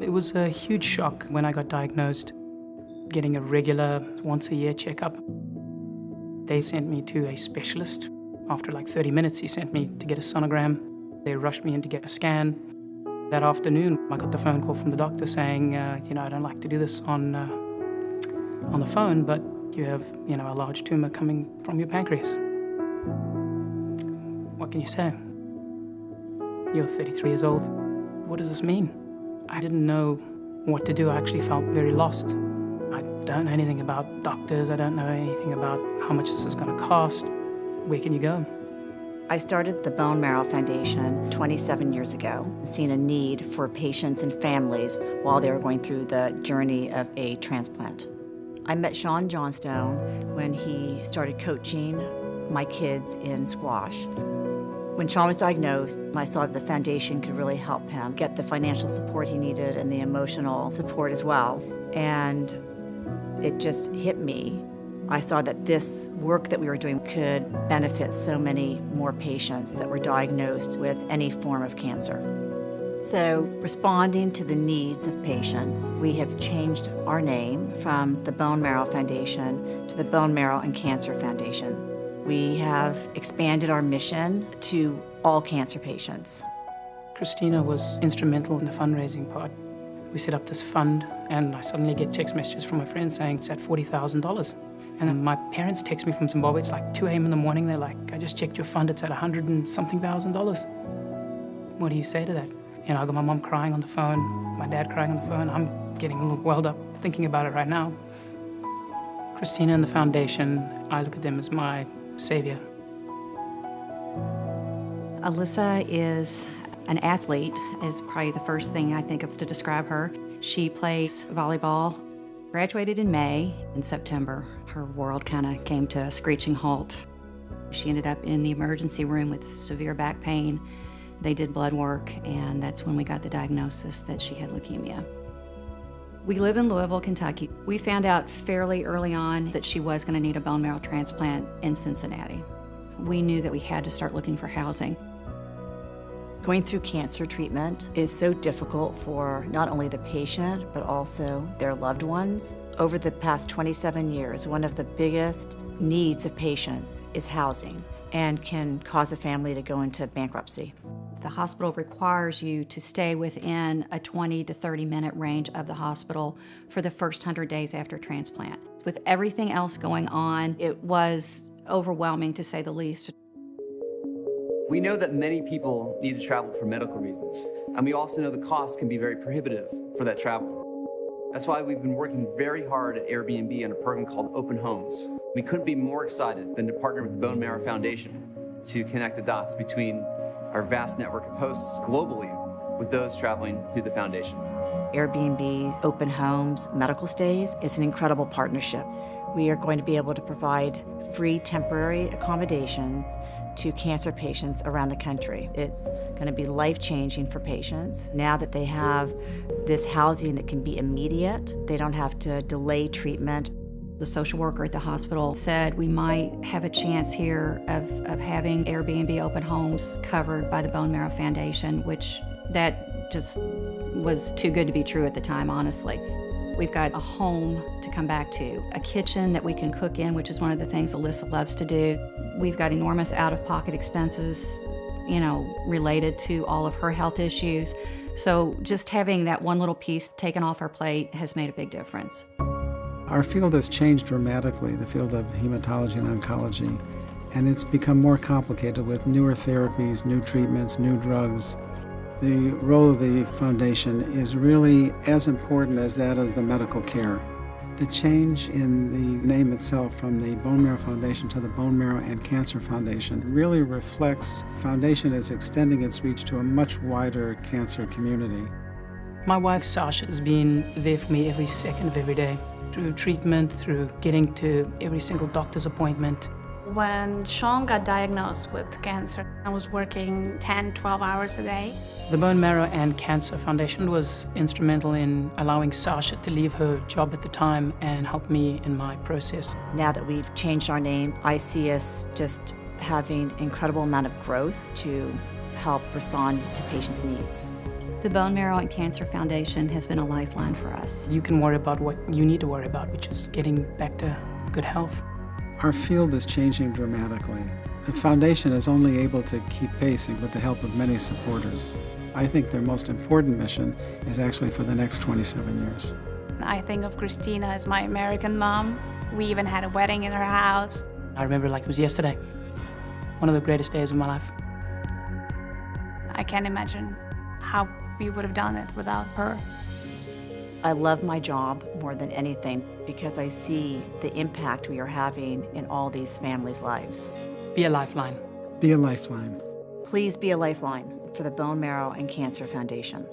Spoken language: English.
It was a huge shock when I got diagnosed, getting a regular once-a-year checkup. They sent me to a specialist. After like 30 minutes, he sent me to get a sonogram. They rushed me in to get a scan. That afternoon, I got the phone call from the doctor saying, I don't like to do this on the phone, but you have, a large tumor coming from your pancreas. What can you say? You're 33 years old. What does this mean? I didn't know what to do. I actually felt very lost. I don't know anything about doctors. I don't know anything about how much this is going to cost. Where can you go? I started the Bone Marrow Foundation 27 years ago, seeing a need for patients and families while they were going through the journey of a transplant. I met Sean Johnstone when he started coaching my kids in squash. When Sean was diagnosed, I saw that the foundation could really help him get the financial support he needed and the emotional support as well. And it just hit me. I saw that this work that we were doing could benefit so many more patients that were diagnosed with any form of cancer. So, responding to the needs of patients, we have changed our name from the Bone Marrow Foundation to the Bone Marrow and Cancer Foundation. We have expanded our mission to all cancer patients. Christina was instrumental in the fundraising part. We set up this fund, and I suddenly get text messages from my friends saying it's at $40,000. And then my parents text me from Zimbabwe. It's like 2 a.m. in the morning. They're like, I just checked your fund. It's at $100 and something thousand. What do you say to that? I got my mom crying on the phone, my dad crying on the phone. I'm getting a little welled up thinking about it right now. Christina and the foundation, I look at them as my savior. Alyssa is an athlete, is probably the first thing I think of to describe her. She plays volleyball, graduated in May. In September, her world kind of came to a screeching halt. She ended up in the emergency room with severe back pain. They did blood work, and that's when we got the diagnosis that she had leukemia. We live in Louisville, Kentucky. We found out fairly early on that she was going to need a bone marrow transplant in Cincinnati. We knew that we had to start looking for housing. Going through cancer treatment is so difficult for not only the patient, but also their loved ones. Over the past 27 years, one of the biggest needs of patients is housing and can cause a family to go into bankruptcy. The hospital requires you to stay within a 20 to 30 minute range of the hospital for the first 100 days after transplant. With everything else going on, it was overwhelming to say the least. We know that many people need to travel for medical reasons, and we also know the cost can be very prohibitive for that travel. That's why we've been working very hard at Airbnb on a program called Open Homes. We couldn't be more excited than to partner with the Bone Marrow Foundation to connect the dots between our vast network of hosts globally with those traveling through the foundation. Airbnb's Open Homes medical stays is an incredible partnership. We are going to be able to provide free temporary accommodations to cancer patients around the country. It's going to be life-changing for patients. Now that they have this housing that can be immediate, they don't have to delay treatment. The social worker at the hospital said we might have a chance here of having Airbnb Open Homes covered by the Bone Marrow Foundation, which that just was too good to be true at the time, honestly. We've got a home to come back to, a kitchen that we can cook in, which is one of the things Alyssa loves to do. We've got enormous out-of-pocket expenses, related to all of her health issues. So just having that one little piece taken off our plate has made a big difference. Our field has changed dramatically, the field of hematology and oncology, and it's become more complicated with newer therapies, new treatments, new drugs. The role of the foundation is really as important as that of the medical care. The change in the name itself from the Bone Marrow Foundation to the Bone Marrow and Cancer Foundation really reflects the foundation is extending its reach to a much wider cancer community. My wife, Sasha, has been there for me every second of every day, through treatment, through getting to every single doctor's appointment. When Sean got diagnosed with cancer, I was working 10, 12 hours a day. The Bone Marrow and Cancer Foundation was instrumental in allowing Sasha to leave her job at the time and help me in my process. Now that we've changed our name, I see us just having an incredible amount of growth to help respond to patients' needs. The Bone Marrow and Cancer Foundation has been a lifeline for us. You can worry about what you need to worry about, which is getting back to good health. Our field is changing dramatically. The foundation is only able to keep pacing with the help of many supporters. I think their most important mission is actually for the next 27 years. I think of Christina as my American mom. We even had a wedding in her house. I remember it like it was yesterday. One of the greatest days of my life. I can't imagine how we would have done it without her. I love my job more than anything because I see the impact we are having in all these families' lives. Be a lifeline. Be a lifeline. Please be a lifeline for the Bone Marrow and Cancer Foundation.